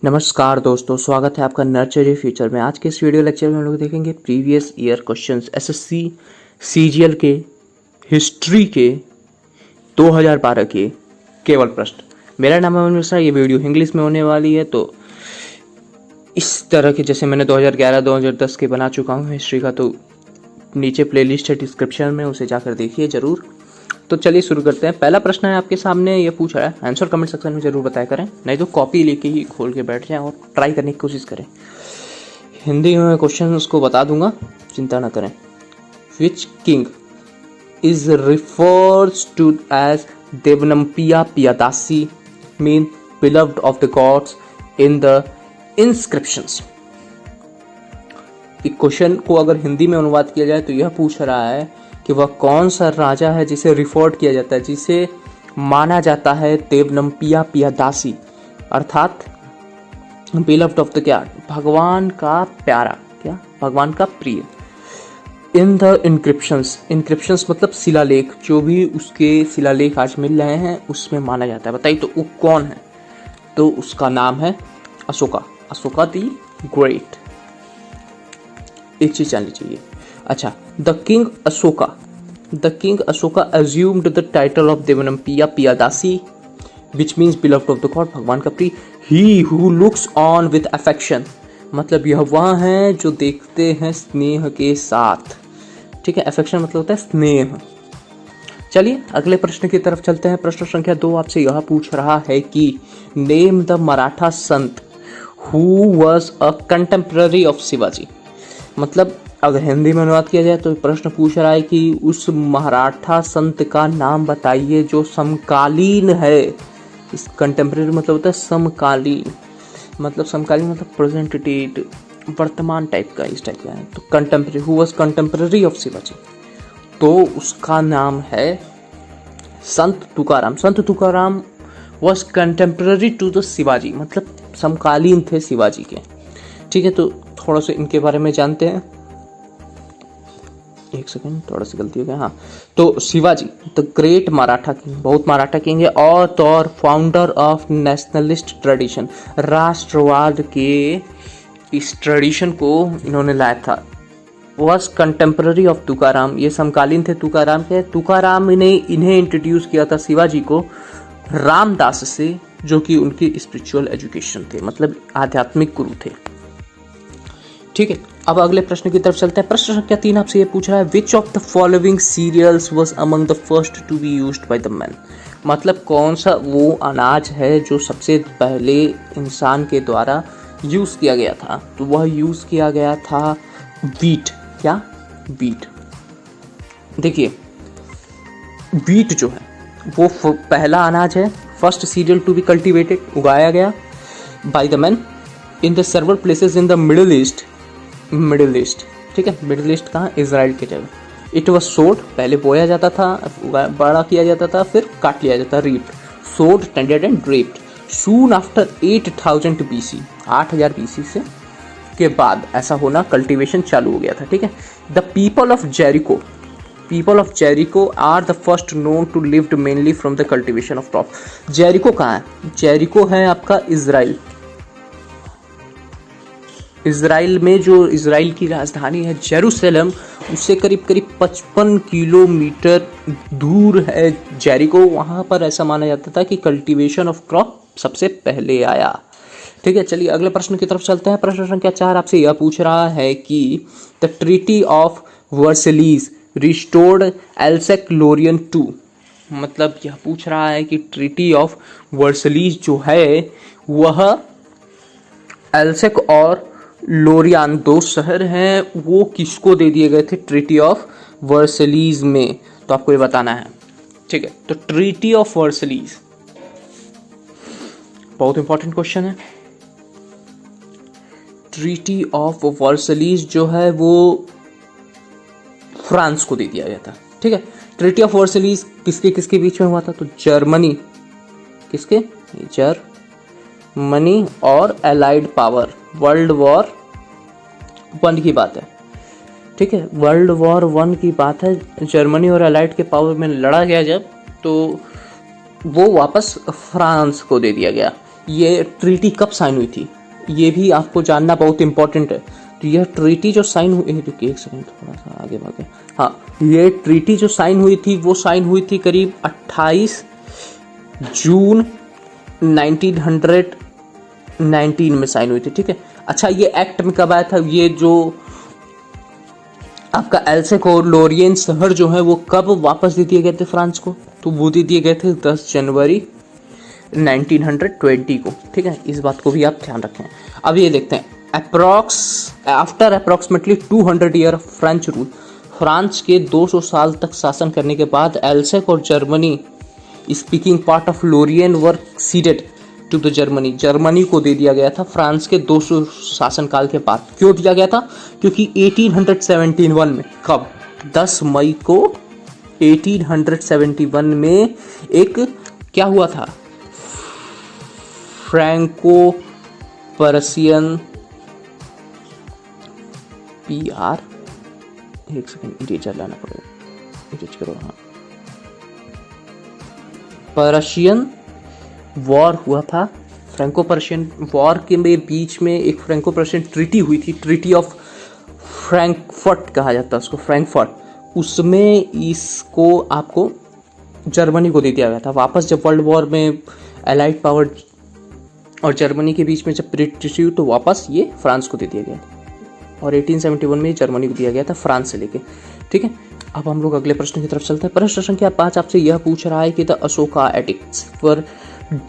नमस्कार दोस्तों, स्वागत है आपका नर्चरी फ्यूचर में। आज के इस वीडियो लेक्चर में हम लोग देखेंगे previous year questions SSC CGL के हिस्ट्री के 2012 के केवल प्रश्न। मेरा नाम है अमन मिश्रा। ये वीडियो इंग्लिश में होने वाली है, तो इस तरह के जैसे मैंने 2011-2010 के बना चुका हूँ हिस्ट्री का, तो नीचे प्लेलिस्ट है डिस्क्रिप्शन में, उसे जाकर देखिए ज़रूर। तो चलिए शुरू करते हैं। पहला प्रश्न है आपके सामने, ये पूछ रहा है, आंसर कमेंट सेक्शन में जरूर बताया करें, नहीं तो कॉपी लेके ही खोल के बैठ जाएं और ट्राई करने की कोशिश करें। हिंदी में क्वेश्चन उसको बता दूंगा, चिंता ना करें। Which king is refers to as Devanampiya Piyadasi mean beloved of the gods in the inscriptions. इस क्वेश्चन को अगर हिंदी में अनुवाद किया जाए तो यह पूछ रहा है कि वह कौन सा राजा है जिसे रिफर्ड किया जाता है, जिसे माना जाता है देवनम्पिया पियादासी, अर्थात बिलव्ड ऑफ द क्या, भगवान का प्यारा, क्या भगवान का प्रिय। इन द इंक्रिप्शंस, इंक्रिप्शंस मतलब शिलालेख, जो भी उसके शिलालेख आज मिल रहे हैं उसमें माना जाता है। बताइए तो वो कौन है? तो उसका नाम है अशोका, अशोका दी ग्रेट। एक चीज जान लीजिए। अच्छा, the king Ashoka assumed the title of देवनम्पिया पियादासी which means beloved of the god, भगवान का प्रिय। he who looks on with affection, मतलब यह वह है जो देखते हैं स्नेह के साथ। ठीक है, affection मतलब होता है स्नेह। चलिए अगले प्रश्न की तरफ चलते हैं। प्रश्न संख्या 2 आपसे यह पूछ रहा है कि name the Maratha Sant who was a contemporary of Shivaji. मतलब अगर हिंदी में अनुवाद किया जाए तो प्रश्न पूछ रहा है कि उस मराठा संत का नाम बताइए जो समकालीन है। इस कंटेम्प्रेरी मतलब होता है समकालीन, मतलब समकालीन मतलब प्रेजेंट डेट, वर्तमान टाइप का, इस टाइप का है। तो contemporary, who was contemporary of Shivaji, तो उसका नाम है Sant Tukaram. Sant Tukaram was contemporary to the Shivaji, मतलब समकालीन थे शिवाजी के। ठीक है, तो थोड़ा सा इनके बारे में जानते हैं। एक सेकंड, थोड़ा सी गलती हो गया। हाँ, तो Shivaji the great Maratha king, बहुत मराठा किंग है, और फाउंडर ऑफ नेशनलिस्ट ट्रेडिशन, राष्ट्रवाद के इस ट्रेडिशन को इन्होंने लाया था। वॉज कंटेम्प्रेरी ऑफ तुकाराम, ये समकालीन थे तुकाराम के। तुकाराम ने इन्हें इंट्रोड्यूस किया था शिवाजी को रामदास से, जो कि उनकी स्पिरिचुअल एजुकेशन थे, मतलब आध्यात्मिक गुरु थे। ठीक है, अब अगले प्रश्न की तरफ चलते हैं। प्रश्न संख्या 3 आपसे ये पूछ रहा है, which of the following cereals was among the first to be used by the man. मतलब कौन सा वो अनाज है जो सबसे पहले इंसान के द्वारा यूज किया गया था। तो वह यूज किया गया था वीट। क्या? वीट। देखिए, वीट जो है वो पहला अनाज है, first cereal to be cultivated, उगाया गया by the man in the several places in the middle east. ठीक है, मिडिल ईस्ट कहाँ? इजराइल के जगह। इट वॉज सोड, पहले बोया जाता था, बड़ा किया जाता था, फिर काट लिया जाता, रीप्ड, सोड, tended and draped. Soon after 8000 BC, 8000 BC से के बाद ऐसा होना, कल्टीवेशन चालू हो गया था। ठीक है, the people of Jericho are the first known to lived mainly from the cultivation of crop. Jericho कहाँ है? जेरिको है आपका इजराइल। इजराइल में जो इजराइल की राजधानी है जेरूसलम, उससे करीब 55 किलोमीटर दूर है जेरिको। वहाँ पर ऐसा माना जाता था कि कल्टीवेशन ऑफ क्रॉप सबसे पहले आया। ठीक है, चलिए अगले प्रश्न की तरफ चलते हैं। प्रश्न संख्या 4 आपसे यह पूछ रहा है कि the treaty of Versailles restored Alsace Lorraine to. मतलब यह पूछ रहा है कि ट्रीटी ऑफ वर्सलीज जो है वह एल्सेक और लोरियान, 2 शहर हैं, वो किसको दे दिए गए थे ट्रीटी ऑफ वर्सलीज में? तो आपको ये बताना है। ठीक है, तो ट्रीटी ऑफ वर्सलीज बहुत इंपॉर्टेंट क्वेश्चन है। ट्रीटी ऑफ वर्सलीज जो है वो फ्रांस को दे दिया गया था। ठीक है, ट्रीटी ऑफ वर्सलीज किसके किसके बीच में हुआ था? तो जर्मनी, किसके? जर्मनी और एलाइड पावर, वर्ल्ड वॉर 1 की बात है। ठीक है, वर्ल्ड वॉर 1 की बात है। जर्मनी और एलाइड के पावर में लड़ा गया जब, तो वो वापस फ्रांस को दे दिया गया। ये ट्रीटी कब साइन हुई थी, ये भी आपको जानना बहुत इंपॉर्टेंट है। तो यह ट्रीटी जो साइन हुई, रुकिए एक सेकंड, थोड़ा सा आगे भागे। हाँ, ये ट्रीटी जो साइन हुई थी वो साइन हुई थी करीब 28 जून 1919 में साइन हुई थी, ठीक है। अच्छा, ये एक्ट में कब आया था, ये जो आपका एल्सेक और लोरियन शहर जो है वो कब वापस दे दिए गए थे फ्रांस को, तो वो दे दिए गए थे 10 जनवरी 1920 को, ठीक है। इस बात को भी आप ध्यान रखें। अब ये देखते हैं, after approximately 200 year of French rule, France के 200 साल तक शासन करने के बाद एल्सेक और Germany speaking part of Lorraine were ceded to the Germany को दे दिया गया था फ्रांस के 200 शासनकाल के बाद। क्यों दिया गया था, क्योंकि 1871 में, कब, 10 मई को 1871 में एक क्या हुआ था, फ्रैंको पर्शियन PR, एक सेकंड इरेजर लाना पड़ेगा, इरेज करो, हाँ, पर्शियन वॉर हुआ था। फ्रैंको पर्शियन वॉर के बीच में एक फ्रैंको पर्शियन ट्रीटी हुई थी, ट्रीटी ऑफ फ्रैंकफर्ट कहा जाता है उसको, फ्रैंकफर्ट। उसमें इसको आपको जर्मनी को दे दिया गया था वापस। जब वर्ल्ड वॉर में एलाइड पावर और जर्मनी के बीच में जब ट्रीटी हुई तो वापस ये फ्रांस को दे दिया गया और 1871 में जर्मनी को दिया गया था फ्रांस से लेके, ठीक है। अब हम लोग अगले प्रश्न की तरफ चलते हैं। प्रश्न संख्या 5 आपसे यह पूछ रहा है कि the Ashoka edicts were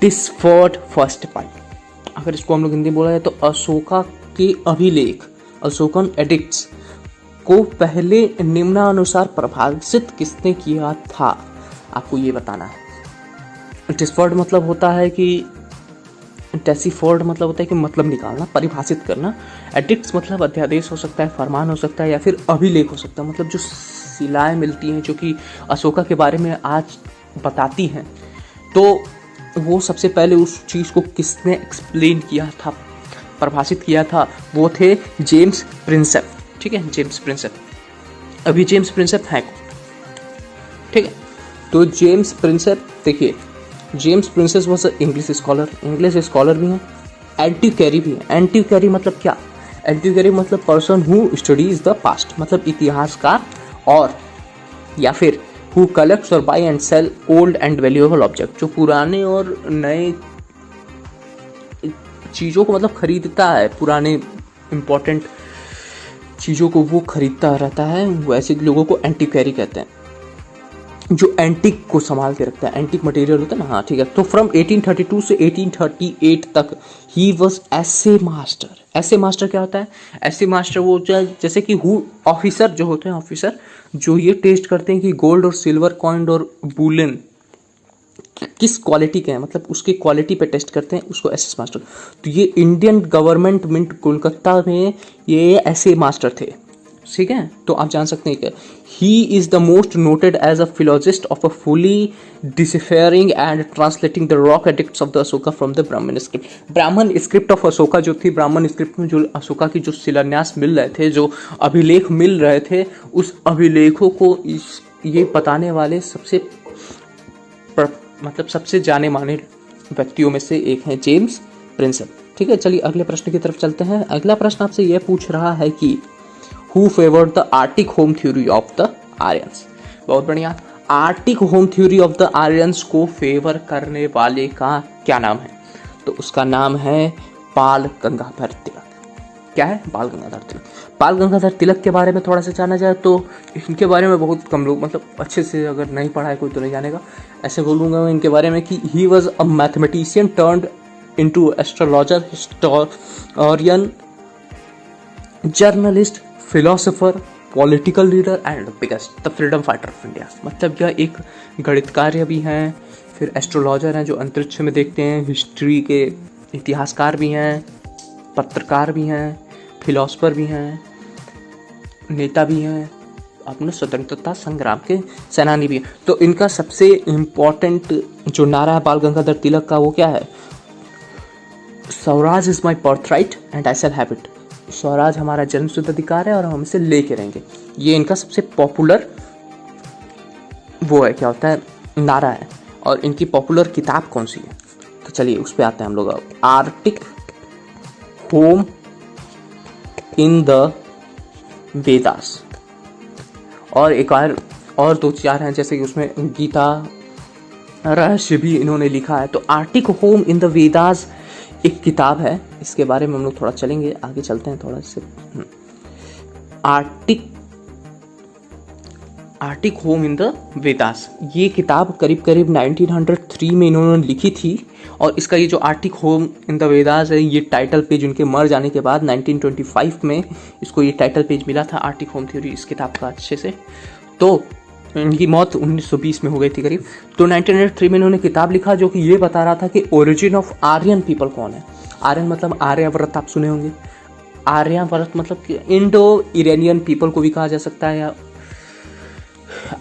deciphered first by, अगर इसको हम लोग हिंदी बोला जाए तो अशोका के अभिलेख, अशोकन एडिक्ट्स को पहले निम्नानुसार प्रभाषित किसने किया था, आपको ये बताना है। डिस्फर्ड मतलब होता है कि, डेसिफोर्ड मतलब होता है कि मतलब निकालना, परिभाषित करना। एडिक्ट्स मतलब अध्यादेश हो सकता है, फरमान हो सकता है, या फिर अभिलेख हो सकता है, मतलब जो शिलाएं मिलती हैं जो कि अशोका के बारे में आज बताती हैं, तो वो सबसे पहले उस चीज़ को किसने एक्सप्लेन किया था, परिभाषित किया था, वो थे जेम्स प्रिंसेप, ठीक है, जेम्स प्रिंसेप। अभी जेम्स प्रिंसेप हैं, ठीक है। तो जेम्स प्रिंसेप, देखिए, James Prinsep was English scholar भी हैं, एंटीक्वेरी भी है। एंटीक्वेरी मतलब क्या, एंटीक्वेरी मतलब person who studies the past, मतलब इतिहासकार, और या फिर हु कलेक्ट्स और buy and sell old and valuable object, जो पुराने और नए चीज़ों को मतलब खरीदता है, पुराने इंपॉर्टेंट चीज़ों को वो खरीदता रहता है, वैसे लोगों को एंटीक्वेरी कहते हैं, जो एंटिक को संभाल के रखता है, एंटिक मटेरियल होता है ना, हाँ, ठीक है। तो फ्रॉम 1832 से 1838 तक he was essay master. Essay master क्या होता है, एसे मास्टर वो जैसे कि हु ऑफिसर जो होते हैं, ऑफिसर जो ये टेस्ट करते हैं कि गोल्ड और सिल्वर कॉइन और बुलियन किस क्वालिटी के हैं, मतलब उसकी क्वालिटी पे टेस्ट करते हैं, उसको एसे मास्टर। तो ये इंडियन गवर्नमेंट मिंट कोलकाता में ये एसे मास्टर थे, ठीक है। तो आप जान सकते हैं कि he is the most noted as a philologist of a fully deciphering and translating the rock edicts of the Ashoka from the Brahman script. Brahman script of Ashoka जो थी, ब्राह्मण स्क्रिप्ट में जो अशोका की जो शिलान्यास मिल रहे थे, जो अभिलेख मिल रहे थे, उस अभिलेखों को ये बताने वाले मतलब सबसे जाने माने व्यक्तियों में से एक हैं जेम्स प्रिंसेप, ठीक है। चलिए अगले प्रश्न की तरफ चलते हैं। अगला प्रश्न आपसे यह पूछ रहा है कि who favoured the Arctic home theory of the Aryans. बहुत बढ़िया, Arctic home theory of the Aryans को फेवर करने वाले का क्या नाम है, तो उसका नाम है बाल गंगाधर तिलक। क्या है, बाल गंगाधर तिलक। बाल गंगाधर तिलक के बारे में थोड़ा सा जाना जाए तो इनके बारे में बहुत कम लोग, मतलब अच्छे से अगर नहीं पढ़ा है कोई तो नहीं जानेगा। ऐसे बोलूँगा मैं इनके बारे में कि he was a mathematician turned into astrologer, historian, journalist, philosopher, political leader and biggest the freedom fighter of India. मतलब यह एक गणितकार भी हैं, फिर एस्ट्रोलॉजर हैं जो अंतरिक्ष में देखते हैं, हिस्ट्री के इतिहासकार भी हैं, पत्रकार भी हैं, फिलोसोफर भी हैं, नेता भी हैं, अपने स्वतंत्रता संग्राम के सेनानी भी हैं। तो इनका सबसे इम्पोर्टेंट जो नारा है बाल गंगाधर तिलक का वो क्या है, Swaraj is my birthright and I shall have it. Swaraj हमारा जन्मसिद्ध अधिकार है और हम इसे लेके रहेंगे। ये इनका सबसे पॉपुलर वो है, क्या होता है, नारा है। और इनकी पॉपुलर किताब कौन सी है, तो चलिए उस पे आते हैं हम लोग अब। Arctic home in the Vedas, और एक और दो चार हैं, जैसे कि उसमें गीता रहस्य भी इन्होंने लिखा है। तो Arctic home in the Vedas एक किताब है, इसके बारे में हम लोग थोड़ा चलेंगे, आगे चलते हैं थोड़ा से। Arctic home in the Vedas, ये किताब करीब करीब 1903 में इन्होंने लिखी थी। और इसका ये जो Arctic home in the Vedas है, ये टाइटल पेज उनके मर जाने के बाद 1925 में इसको ये टाइटल पेज मिला था, आर्टिक होम थ्योरी, इस किताब का अच्छे से। तो इनकी मौत 1920 में हो गई थी करीब। तो 1903 में इन्होंने किताब लिखा जो कि ये बता रहा था कि ओरिजिन ऑफ आर्यन पीपल कौन है। आर्यन मतलब आर्यावर्त, आप सुने होंगे। आर्यावर्त मतलब कि इंडो इरानियन पीपल को भी कहा जा सकता है, या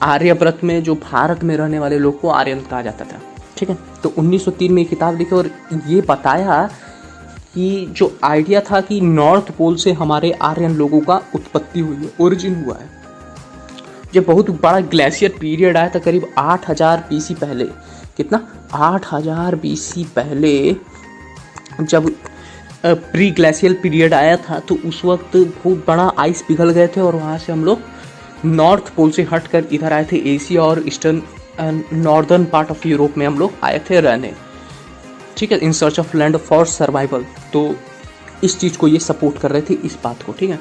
आर्यव्रत में जो भारत में रहने वाले लोग को आर्यन कहा जाता था। ठीक है, तो 1903 में ये किताब लिखी और ये बताया कि जो आइडिया था कि नॉर्थ पोल से हमारे आर्यन लोगों का उत्पत्ति हुई है, ओरिजिन हुआ है। जब बहुत बड़ा ग्लेशियर पीरियड आया था करीब 8000 बीसी पहले, कितना 8000 बीसी पहले जब प्री ग्लेशियल पीरियड आया था, तो उस वक्त बहुत बड़ा आइस पिघल गए थे और वहाँ से हम लोग नॉर्थ पोल से हटकर इधर आए थे, एशिया और eastern northern part of Europe में हम लोग आए थे रहने। ठीक है, in search of land for survival. तो इस चीज़ को ये सपोर्ट कर रहे थे, इस बात को। ठीक है,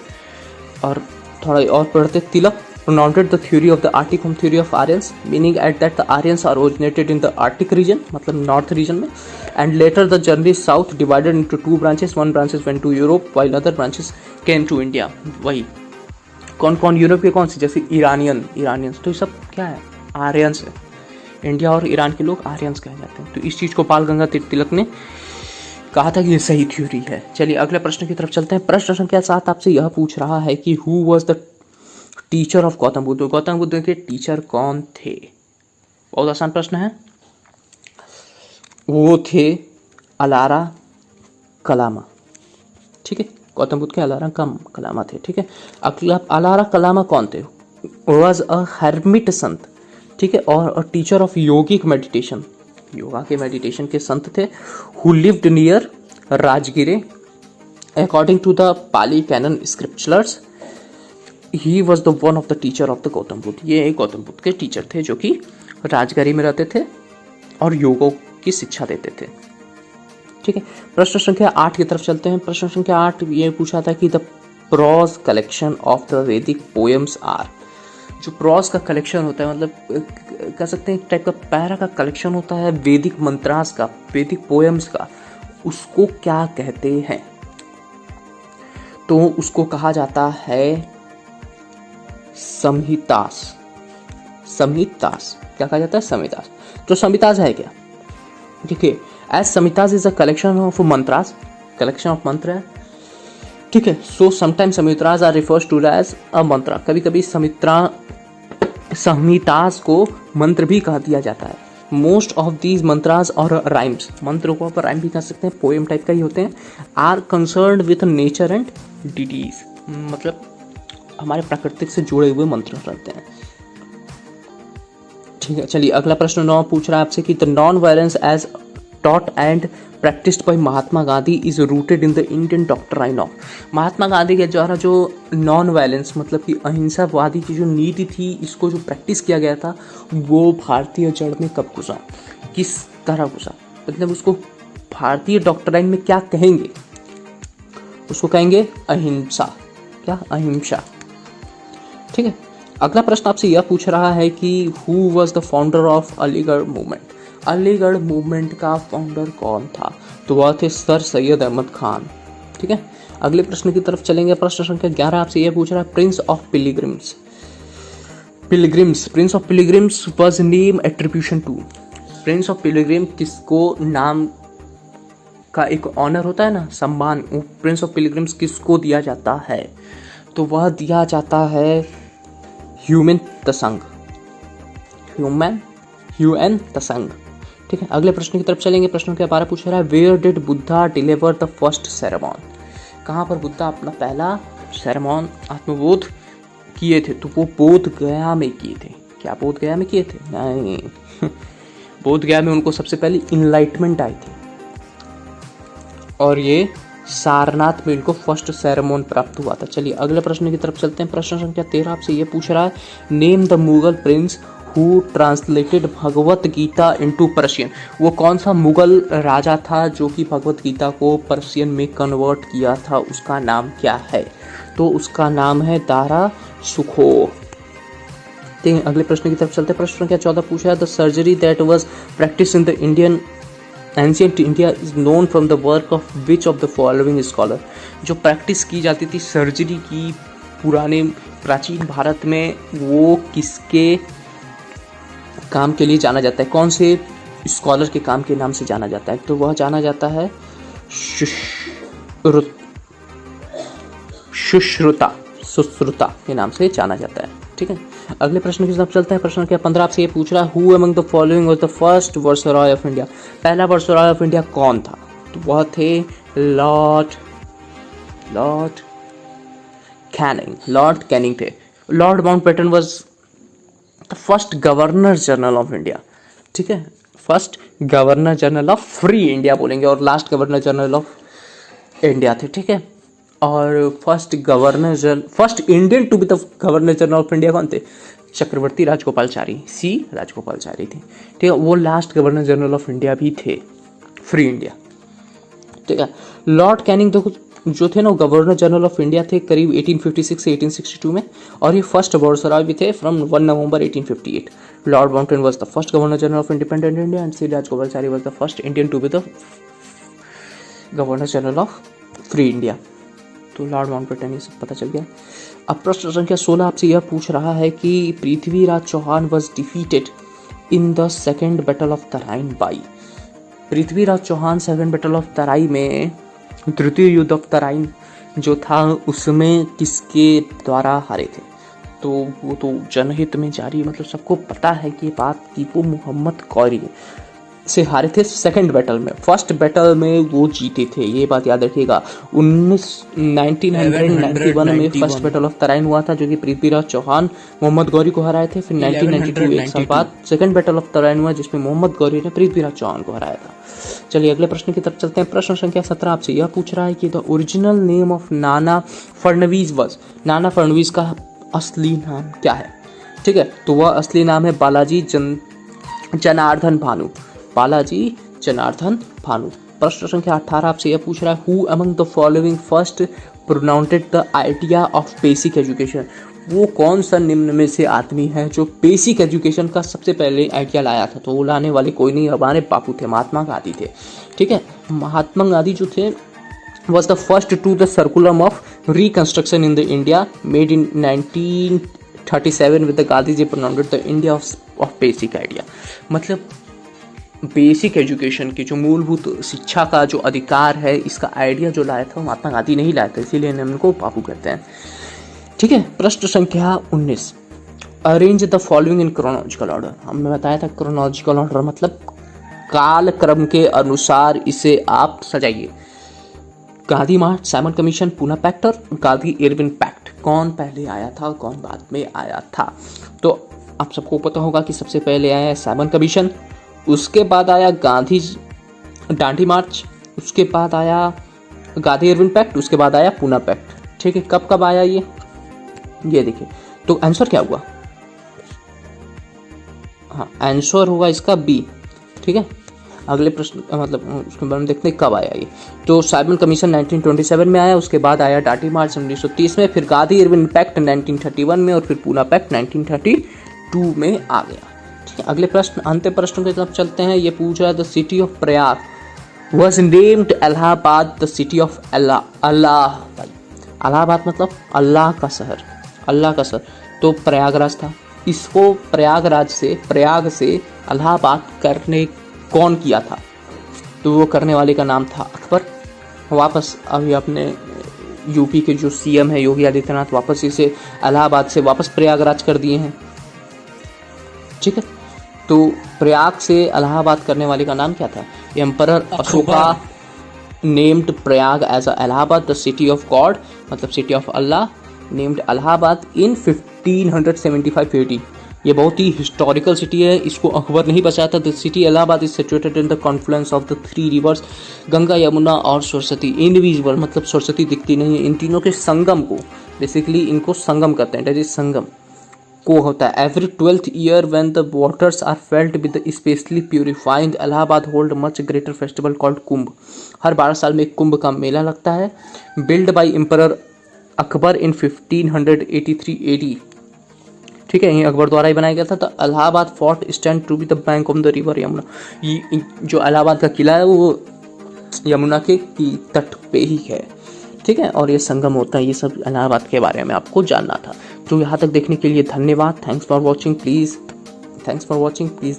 और थोड़ा और पढ़ते। तिलक pronounced the theory of the Arctic home theory of Aryans, meaning at that the Aryans are originated in the Arctic region, मतलब नॉर्थ रीजन में, and later the journey south divided into two branches. One branches went to Europe while other branches came to India. वही कौन कौन Europe के कौन से, जैसे Iranians, तो ये सब क्या है, आर्यंस है। इंडिया और ईरान के लोग आर्यंस कहे जाते हैं। तो इस चीज़ को बाल गंगाधर तिलक ने कहा था कि ये सही थ्योरी है। चलिए अगले प्रश्न की तरफ चलते हैं। प्रश्न संख्या 7 आपसे यह पूछ रहा है कि who was the teacher of Gautam Buddha. Gautam Buddha के टीचर कौन थे? बहुत आसान प्रश्न है। वो थे अलारा कलामा। ठीक है, गौतम बुद्ध के अलारा कलामा थे। ठीक है, अगला अलारा कलामा कौन थे? वॉज अ हर्मिट संत। ठीक है, और teacher of yogic meditation, yoga के मेडिटेशन के संत थे। Who lived near Rajgir according to the Pali canon scriptures. He was the one of the teacher of the Gautam Buddha. ये गौतम बुद्ध के टीचर थे जो कि राजगिरी में रहते थे और योगों की शिक्षा देते थे। ठीक है, प्रश्न संख्या 8 की तरफ चलते हैं। प्रश्न संख्या 8 ये पूछा था कि the prose collection of the Vedic poems are. जो प्रोज का कलेक्शन होता है, मतलब कह सकते हैं एक टाइप का पैरा का कलेक्शन होता है वैदिक मंत्रास का, वैदिक पोएम्स का, उसको क्या कहते हैं? तो उसको कहा जाता है संहितास। संहितास क्या कहा जाता है? संहितास। तो संहितास है क्या? ठीक है, as samhitas is a collection of mantras, collection of mantra है। ठीक है, so sometimes samhitas are refers to as a mantra. कभी कभी संहितास को मंत्र भी कह दिया जाता है। मोस्ट ऑफ दीज मंत्रास और राइम्स, मंत्रों को आप राइम भी कह सकते हैं, पोएम टाइप का ही होते हैं, are concerned with nature and deities, मतलब हमारे प्राकृतिक से जुड़े हुए मंत्र रहते हैं। ठीक है, चलिए अगला प्रश्न 9 पूछ रहा है आपसे कि the non violence as taught and practised by Mahatma Gandhi is rooted in the Indian doctrine of. Mahatma Gandhi के द्वारा जो नॉन वायलेंस मतलब कि अहिंसावादी की जो नीति थी, इसको जो प्रैक्टिस किया गया था, वो भारतीय जड़ में कब घुसा, किस तरह घुसा, मतलब उसको भारतीय डॉक्ट्राइन में क्या कहेंगे? उसको कहेंगे अहिंसा। क्या? अहिंसा। ठीक है, अगला प्रश्न आपसे यह पूछ रहा है कि who was the founder of Aligarh movement. Aligarh movement का फाउंडर कौन था? तो वह थे सर सैयद अहमद खान। ठीक है, अगले प्रश्न की तरफ चलेंगे। प्रश्न संख्या 11 आपसे यह पूछ रहा है prince of pilgrims. Prince of pilgrims was name attribution to. Prince of pilgrim किसको नाम का एक ऑनर होता है ना, सम्मान, प्रिंस ऑफ पिलग्रिम्स किसको दिया जाता है? तो वह दिया जाता है ह्यूएन त्संग। ह्यूएन त्संग। ठीक है, अगले प्रश्न की तरफ चलेंगे। प्रश्न के 12 पूछ रहा है where did Buddha deliver the first sermon. कहाँ पर बुद्धा अपना पहला सेरेमन आत्मबोध किए थे? तो वो बोध गया में किए थे। क्या बोध गया में किए थे? नहीं बोध गया में उनको सबसे पहले इनलाइटमेंट आई थी। और ये सारनाथ में इनको फर्स्ट सेरेमोन प्राप्त हुआ था। चलिए अगले प्रश्न की तरफ चलते हैं। प्रश्न संख्या 13 आपसे ये पूछ रहा है, name the Mughal prince who translated Bhagavad Gita into Persian. वो कौन सा मुगल राजा था जो कि भगवत गीता को पर्शियन में कन्वर्ट किया था, उसका नाम क्या है? तो उसका नाम है दारा सुखो। अगले प्रश्न की तरफ चलते हैं। प्रश्न संख्या 14 पूछा है, the surgery that was practice in the Indian ancient India is known from the work of which of the following scholar. जो प्रैक्टिस की जाती थी सर्जरी की पुराने प्राचीन भारत में, वो किसके काम के लिए जाना जाता है, कौन से स्कॉलर के काम के नाम से जाना जाता है? तो वह जाना जाता है सुश्रुता के नाम से जाना जाता है। ठीक है, अगले प्रश्न की तरफ चलते हैं। प्रश्न क्या 15 आपसे ये पूछ रहा है, who among the following was the first viceroy of India. पहला वायसरॉय ऑफ इंडिया कौन था? तो वह थे लॉर्ड कैनिंग थे। Lord Mountbatten was the first governor general of India. ठीक है, first governor general of free India बोलेंगे, और last governor general of India थे। ठीक है, और first Indian to be the governor general of India कौन थे? चक्रवर्ती राजगोपालचारी, राजगोपालचारी थे। ठीक है, वो last governor general of India भी थे, फ्री इंडिया। ठीक है, लॉर्ड कैनिंग जो थे ना, गवर्नर जनरल ऑफ इंडिया थे करीब 1856 से 1862 में, और ये फर्स्ट वायसरॉय भी थे from 1 November 1858। Lord Mountbatten was the first governor general of independent India and Shri Rajagopalachari was the first Indian to be the governor general of free India. तो lord Mountbatten, ये सब पता चल गया। अब प्रश्न संख्या 16 आपसे यह पूछ रहा है कि Prithviraj Chauhan was defeated in the second battle of Tarain by. Prithviraj Chauhan second battle of Tarai में, तृतीय युद्ध ऑफ तराइन जो था, उसमें किसके द्वारा हारे थे? तो वो तो जनहित में जारी, मतलब सबको पता है कि ये बात कि वो मोहम्मद गौरी से हारे थे सेकंड बैटल में। फर्स्ट बैटल में वो जीते थे, ये बात याद रखिएगा। 1991 में फर्स्ट बैटल ऑफ तराइन हुआ था, जो कि पृथ्वीराज चौहान मोहम्मद गौरी को हराए थे। फिर 1992 एक साल बाद सेकंड बैटल ऑफ तराइन हुआ, जिसमें मोहम्मद गौरी ने पृथ्वीराज चौहान को हराया था। चलिए अगले प्रश्न की तरफ चलते हैं। प्रश्न संख्या 17 आपसे यह पूछ रहा है कि the original name of Nana Phadnavis was. Nana Phadnavis का असली नाम क्या है? ठीक है, तो वह असली नाम है बालाजी जनार्दन भानु। बालाजी जनार्दन भानु। प्रश्न संख्या 18 आपसे यह पूछ रहा है, who among the following first propounded the idea of basic education. वो कौन सा निम्न में से आदमी है जो बेसिक एजुकेशन का सबसे पहले आइडिया लाया था? तो वो लाने वाले कोई नहीं, हमारे बापू थे, महात्मा गांधी थे। ठीक है, महात्मा गांधी जो थे was the first to the circulum of reconstruction in the India made in 1937 with the Gandhiji pronounced the India of basic idea। मतलब बेसिक एजुकेशन की जो मूलभूत शिक्षा का जो अधिकार है, इसका आइडिया जो लाया था महात्मा गांधी नहीं लाया था, इसीलिए हम इनको बापू कहते हैं। ठीक है, प्रश्न संख्या 19, arrange the following in chronological order. हमने बताया था क्रोनोलॉजिकल ऑर्डर मतलब काल क्रम के अनुसार इसे आप सजाइए। गांधी मार्च, साइमन कमीशन, पूना पैक्ट और गांधी इरविन पैक्ट, कौन पहले आया था, कौन बाद में आया था? तो आप सबको पता होगा कि सबसे पहले आया साइमन कमीशन, उसके बाद आया गांधी दांडी मार्च, उसके बाद आया गांधी इरविन पैक्ट, उसके बाद आया पूना पैक्ट। ठीक है, कब कब आया ये देखिए। तो आंसर क्या हुआ? हाँ, आंसर होगा इसका बी। ठीक है, अगले प्रश्न मतलब उसके बारे में देखते हैं कब आया ये। तो साइमन कमीशन 1927 में आया, उसके बाद आया दांडी मार्च 1930 में, फिर गांधी इरविन पैक्ट 1931 में, और फिर पूना पैक्ट 1932 में आ गया। ठीक है, अगले प्रश्न अंतिम प्रश्न की तरफ चलते हैं। ये पूछ रहा है the city of Prayag was named Allahabad the city of Allahabad मतलब अल्लाह का शहर, अल्लाह का शहर। तो प्रयागराज था, इसको प्रयाग से इलाहाबाद करने कौन किया था? तो वो करने वाले का नाम था अकबर। वापस अभी अपने यूपी के जो सीएम है योगी आदित्यनाथ वापस इसे इलाहाबाद से वापस प्रयागराज कर दिए हैं। ठीक है, तो प्रयाग से इलाहाबाद करने वाले का नाम क्या था? Emperor Ashoka named Prayag as Allahabad the city of god मतलब city of Allah, named Allahabad in 1575 AD। ये बहुत ही हिस्टोरिकल सिटी है, इसको अकबर नहीं बचाया था। The city Allahabad is situated in the Confluence of the 3 reverse, Ganga, Yamuna और सरस्वती। इंडिविजुअल मतलब सरस्वती दिखती नहीं है, इन तीनों के संगम को, बेसिकली इनको संगम कहते हैं, डेट इज संगम को होता है। Every 12th year when the waters are felt with specially purifying, Allahabad hold much greater festival called Kumbh. हर 12 साल में एक कुंभ का मेला लगता है। Build by emperor Akbar in 1583 AD, ठीक है, ये अकबर द्वारा ही बनाया गया था। तो Allahabad fort stand to be the bank of the river Yamuna. ये जो इलाहाबाद का किला है वो यमुना के तट पे ही है, ठीक है, और ये संगम होता है। ये सब इलाहाबाद के बारे में आपको जानना था। तो यहाँ तक देखने के लिए धन्यवाद। Thanks for watching. Please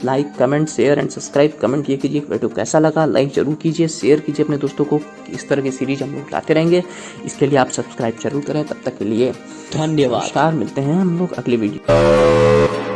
like, comment, share and subscribe. Comment ये कीजिए वीडियो कैसा लगा, लाइक जरूर कीजिए, शेयर कीजिए अपने दोस्तों को। इस तरह की सीरीज हम लोग लाते रहेंगे, इसके लिए आप सब्सक्राइब जरूर करें। तब तक के लिए धन्यवाद। मिलते हैं हम लोग अगले वीडियो।